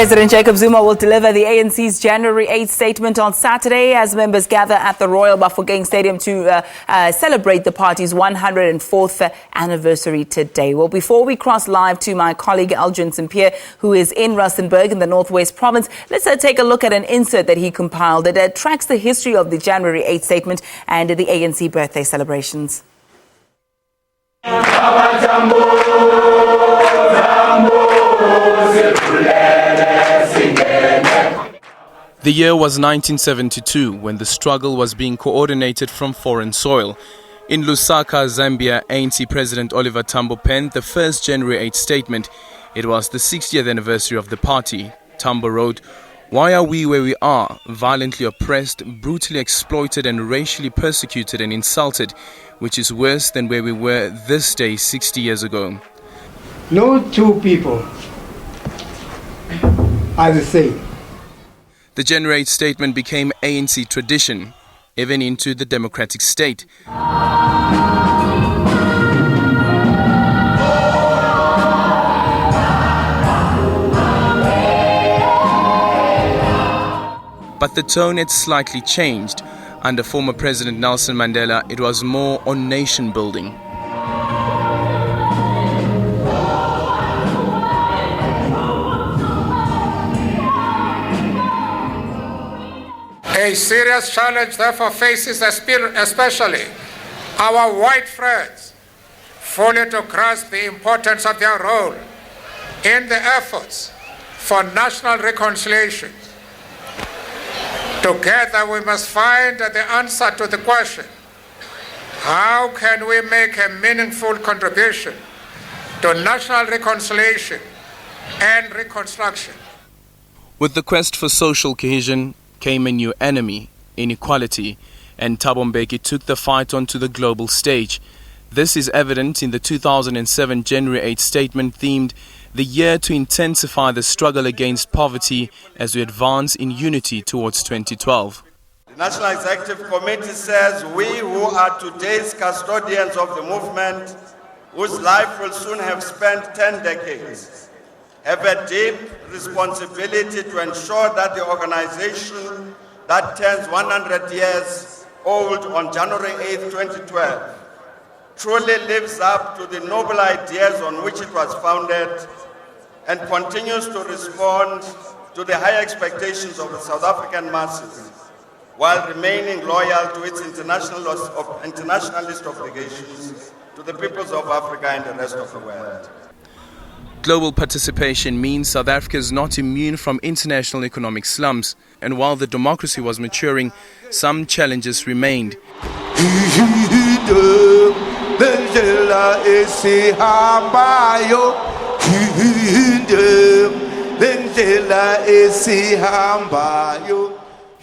President Jacob Zuma will deliver the ANC's January 8th statement on Saturday as members gather at the Royal Bafokeng Stadium to celebrate the party's 104th anniversary today. Well, before we cross live to my colleague Aldrin Sampear, who is in Rustenburg in the Northwest Province, let's take a look at an insert that he compiled that tracks the history of the January 8th statement and the ANC birthday celebrations. The year was 1972 when the struggle was being coordinated from foreign soil. In Lusaka, Zambia, ANC President Oliver Tambo penned the first January 8 statement. It was the 60th anniversary of the party. Tambo wrote, "Why are we where we are, violently oppressed, brutally exploited and racially persecuted and insulted, which is worse than where we were this day 60 years ago." No two people are the same. The January 8 statement became ANC tradition, even into the democratic state. But the tone had slightly changed. Under former President Nelson Mandela, it was more on nation building. A serious challenge therefore faces especially our white friends, fully to grasp the importance of their role in the efforts for national reconciliation. Together we must find the answer to the question, how can we make a meaningful contribution to national reconciliation and reconstruction? With the quest for social cohesion came a new enemy, inequality, and Thabo Mbeki took the fight onto the global stage. This is evident in the 2007 January 8 statement themed "The Year to Intensify the Struggle Against Poverty as we advance in unity towards 2012. The National Executive Committee says we who are today's custodians of the movement, whose life will soon have spent 10 decades, have a deep responsibility to ensure that the organization that turns 100 years old on January 8, 2012, truly lives up to the noble ideas on which it was founded and continues to respond to the high expectations of the South African masses while remaining loyal to its internationalist obligations to the peoples of Africa and the rest of the world. Global participation means South Africa is not immune from international economic slumps, and while the democracy was maturing, some challenges remained.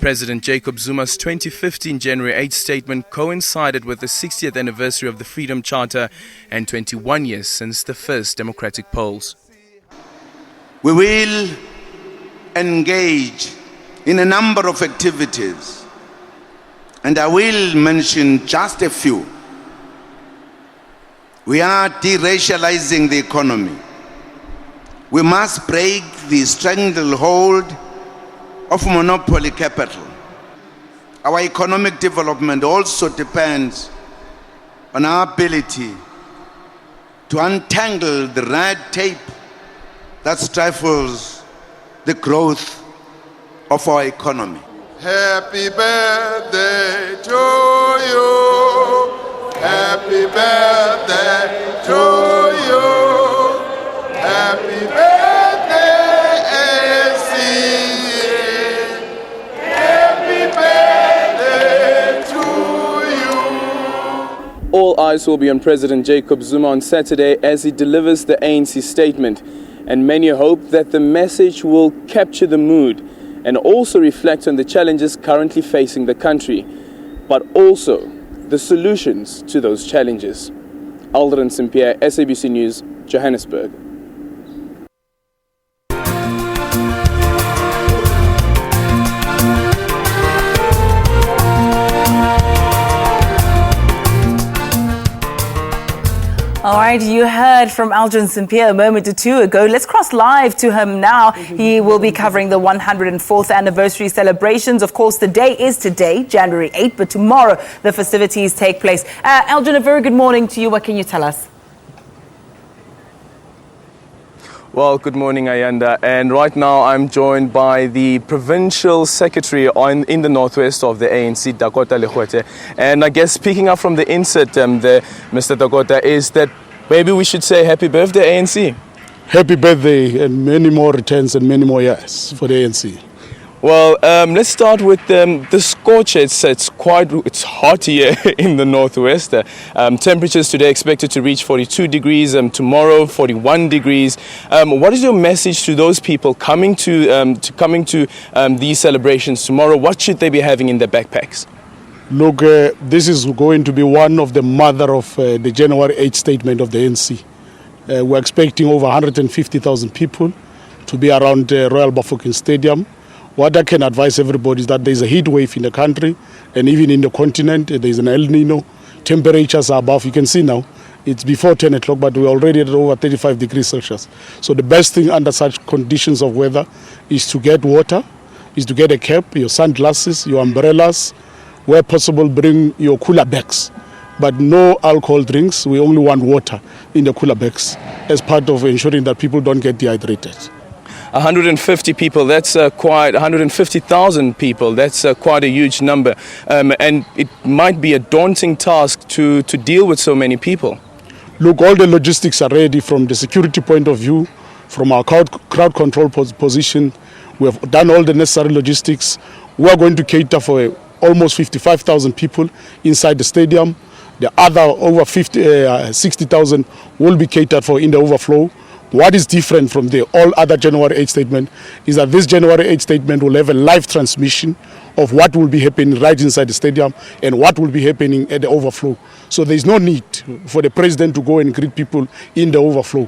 President Jacob Zuma's 2015 January 8 statement coincided with the 60th anniversary of the Freedom Charter and 21 years since the first democratic polls. We will engage in a number of activities, and I will mention just a few. We are deracializing the economy. We must break the stranglehold of monopoly capital. Our economic development also depends on our ability to untangle the red tape that stifles the growth of our economy. Happy birthday to you. Happy birthday to you. Happy birthday. All eyes will be on President Jacob Zuma on Saturday as he delivers the ANC statement, and many hope that the message will capture the mood and also reflect on the challenges currently facing the country, but also the solutions to those challenges. Aldrin Sampear, SABC News, Johannesburg. All right. right, you heard from Aldrin Sampear a moment or two ago. Let's cross live to him now. He will be covering the 104th anniversary celebrations. Of course, the day is today, January 8th, but tomorrow the festivities take place. Aldrin, a very good morning to you. What can you tell us? Well, good morning, Ayanda. And right now I'm joined by the Provincial Secretary in the northwest of the ANC, Dakota Legoete. And I guess picking up from the insert there, Mr. Dakota, is that maybe we should say happy birthday, ANC. Happy birthday and many more returns and many more years for the ANC. Well, let's start with the scorcher. It's hot here in the northwest. Temperatures today expected to reach 42 degrees. Tomorrow 41 degrees. What is your message to those people coming to these celebrations tomorrow? What should they be having in their backpacks? Look, this is going to be one of the mother of the January 8th statement of the ANC. We're expecting over 150,000 people to be around Royal Bafokeng Stadium. What I can advise everybody is that there's a heat wave in the country and even in the continent. There's an El Nino. Temperatures are above. You can see now it's before 10 o'clock, but we're already at over 35 degrees Celsius. So the best thing under such conditions of weather is to get water, is to get a cap, your sunglasses, your umbrellas. Where possible, bring your cooler bags. But no alcohol drinks. We only want water in the cooler bags as part of ensuring that people don't get dehydrated. 150 people, that's quite 150,000 people, that's quite a huge number. And it might be a daunting task to deal with so many people. Look, all the logistics are ready from the security point of view, from our crowd control position. We have done all the necessary logistics. We are going to cater for almost 55,000 people inside the stadium. The other over 60,000 will be catered for in the overflow. What is different from the all other January 8th statement is that this January 8th statement will have a live transmission of what will be happening right inside the stadium and what will be happening at the overflow. So there is no need for the president to go and greet people in the overflow.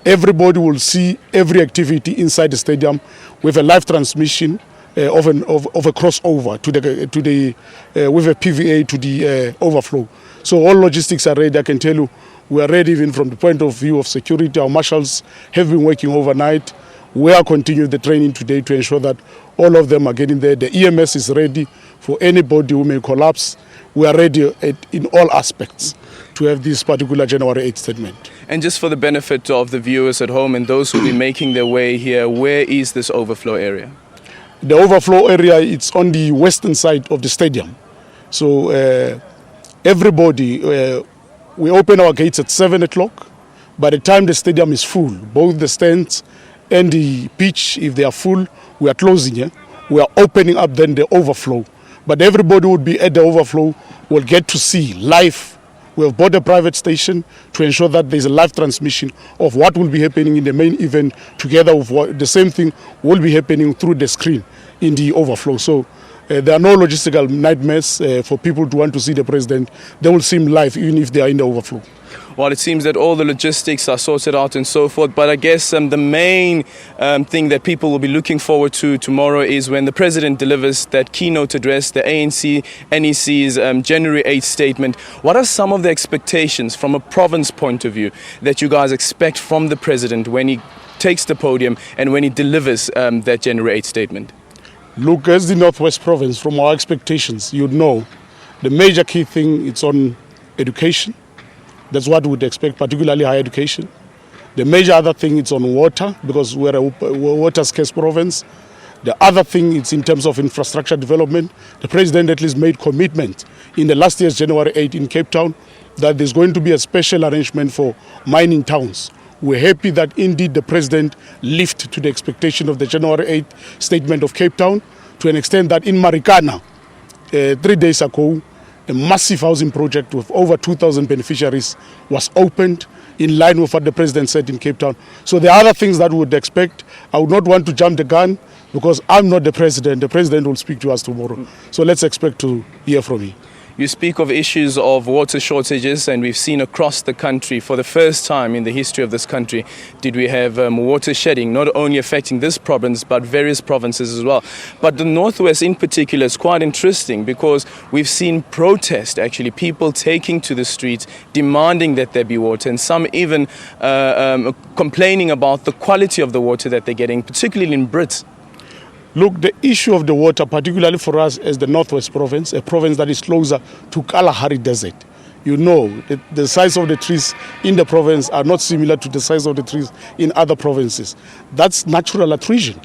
Everybody will see every activity inside the stadium with a live transmission of a crossover with a PVA to the overflow. So all logistics are ready. I can tell you, we are ready even from the point of view of security. Our marshals have been working overnight. We are continuing the training today to ensure that all of them are getting there. The EMS is ready for anybody who may collapse. We are ready in all aspects to have this particular January 8th statement. And just for the benefit of the viewers at home and those who will be making their way here, where is this overflow area? The overflow area, it's on the western side of the stadium. So everybody... we open our gates at 7 o'clock. By the time the stadium is full, both the stands and the pitch, if they are full, we are closing. Yeah? We are opening up then the overflow. But everybody would be at the overflow, will get to see live. We have bought a private station to ensure that there's a live transmission of what will be happening in the main event, together with what the same thing will be happening through the screen in the overflow. So there are no logistical nightmares for people to want to see the president. They will see him live even if they are in the overflow. Well, it seems that all the logistics are sorted out and so forth, but I guess the main thing that people will be looking forward to tomorrow is when the president delivers that keynote address, the ANC NEC's January 8th statement. What are some of the expectations from a province point of view that you guys expect from the president when he takes the podium and when he delivers that January 8th statement? Look, as the Northwest Province, from our expectations, you'd know the major key thing is on education. That's what we would expect, particularly higher education. The major other thing is on water, because we're a water-scarce province. The other thing is in terms of infrastructure development. The president at least made commitment in the last year's January 8 in Cape Town that there's going to be a special arrangement for mining towns. We're happy that indeed the president lived to the expectation of the January 8th statement of Cape Town to an extent that in Marikana, 3 days ago, a massive housing project with over 2,000 beneficiaries was opened in line with what the president said in Cape Town. So there are other things that we would expect. I would not want to jump the gun because I'm not the president. The president will speak to us tomorrow. So let's expect to hear from him. You speak of issues of water shortages, and we've seen across the country, for the first time in the history of this country, did we have water shedding, not only affecting this province, but various provinces as well. But the Northwest in particular is quite interesting because we've seen protest, actually, people taking to the streets, demanding that there be water, and some even complaining about the quality of the water that they're getting, particularly in Brits. Look, the issue of the water, particularly for us as the Northwest Province, a province that is closer to Kalahari Desert. You know, the size of the trees in the province are not similar to the size of the trees in other provinces. That's natural attrition.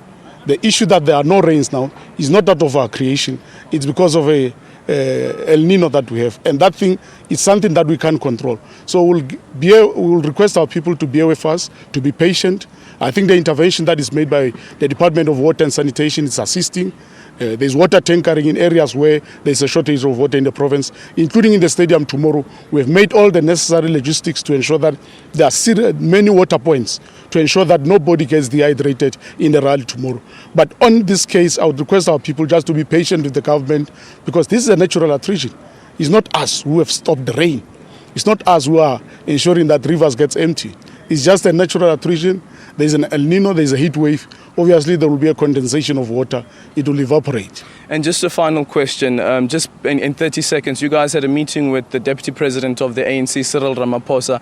The issue that there are no rains now is not that of our creation. It's because of a El Nino that we have. And that thing is something that we can't control. So we'll request our people to bear with us, to be patient. I think the intervention that is made by the Department of Water and Sanitation is assisting. There's water tankering in areas where there's a shortage of water in the province, including in the stadium tomorrow. We've made all the necessary logistics to ensure that there are many water points to ensure that nobody gets dehydrated in the rally tomorrow. But on this case, I would request our people just to be patient with the government because this is a natural attrition. It's not us who have stopped the rain. It's not us who are ensuring that rivers get empty. It's just a natural attrition. There's an El Nino, there's a heat wave. Obviously, there will be a condensation of water. It will evaporate. And just a final question, just in 30 seconds, you guys had a meeting with the Deputy President of the ANC, Cyril Ramaphosa,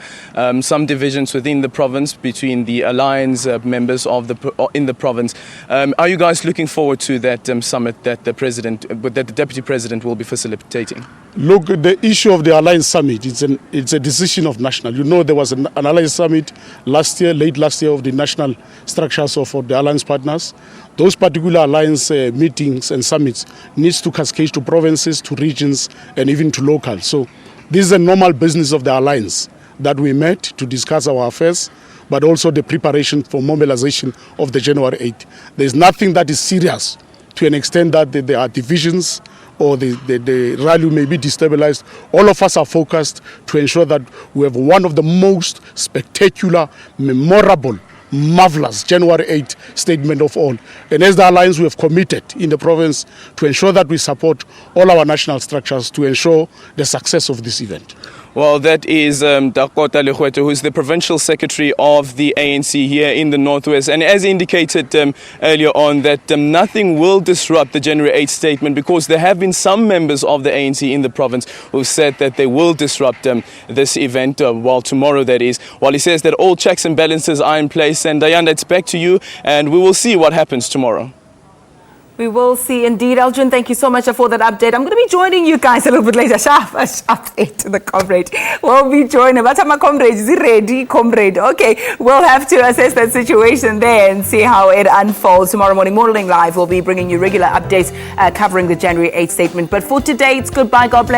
some divisions within the province between the alliance members of in the province. Are you guys looking forward to that summit that the Deputy President will be facilitating? Look, the issue of the Alliance Summit, it's a decision of national. You know, there was an Alliance Summit late last year of the national structures of the Alliance partners. Those particular Alliance meetings and summits needs to cascade to provinces, to regions, and even to locals. So this is a normal business of the Alliance that we met to discuss our affairs, but also the preparation for mobilization of the January 8th. There's nothing that is serious to an extent that there are divisions or the rally may be destabilized. All of us are focused to ensure that we have one of the most spectacular, memorable, marvelous January 8th statement of all. And as the Alliance, we have committed in the province to ensure that we support all our national structures to ensure the success of this event. Well, that is Dakota Legoete, who is the Provincial Secretary of the ANC here in the Northwest. And as indicated earlier on, that nothing will disrupt the January 8th statement because there have been some members of the ANC in the province who said that they will disrupt this event, while tomorrow that is. While he says that all checks and balances are in place. And Diana, it's back to you, and we will see what happens tomorrow. We will see indeed. Aldrin, thank you so much for that update. I'm going to be joining you guys a little bit later. Sharp update to the comrade. We'll be joining. But my comrade is ready, comrade. Okay, we'll have to assess that situation there and see how it unfolds. Tomorrow morning, Morning Live, we'll be bringing you regular updates covering the January 8th statement. But for today, it's goodbye. God bless.